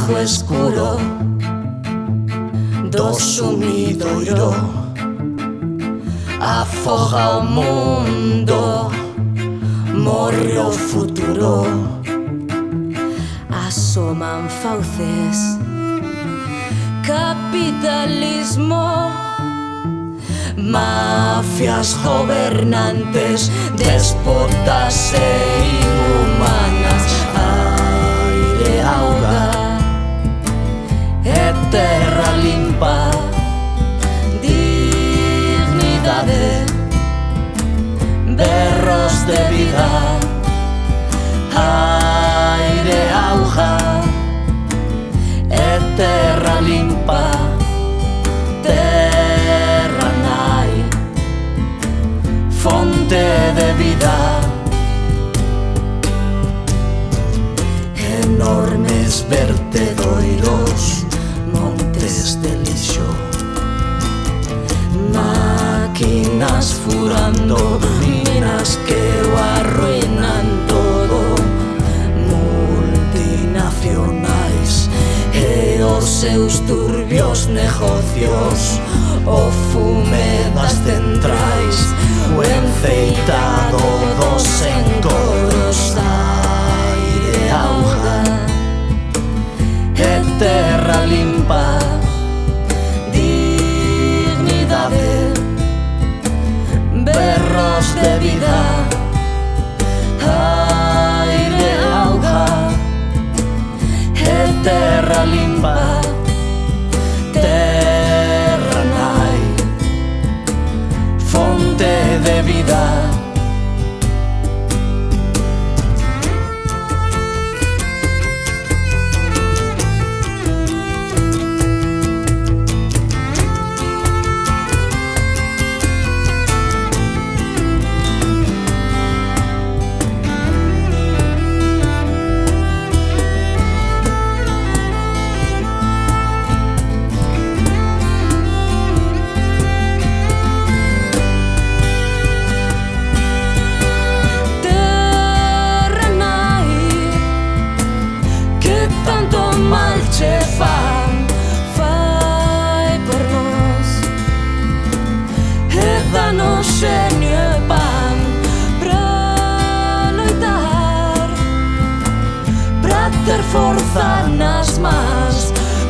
bajo escuro do sumidoiro afoga o mundo, morre o futuro. Asoman fauces, capitalismo, mafias gobernantes, déspotas e inhumanas. Aire, auga e terra limpa, dignidade, berros de vida. Aire, auga e terra limpa, terra nai, fonte de vida. Enormes vertedoiros, montes de lixo, máquinas furando, minas que o arruinan todo, multinacionais e os seus turbios negocios, o fume das centrais, o enfeitado dos encoros. Aire, auga e terra limpa, dignidade, berros de vida. Aire, auga e terra limpa, terra nai, fonte de vida. Che fai por nós e danos xenio e pan pra loitar, pra ter forza nas mans,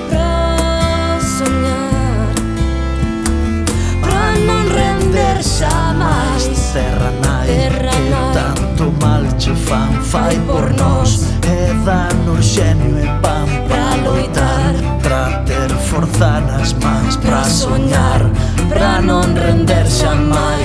pra soñar, pra non render xa máis. Terra nai, que tanto mal che fan, fai por nós e danos xenio e pan pra loitar, pra ter forza nas mans, pra soñar, pra non render xa máis.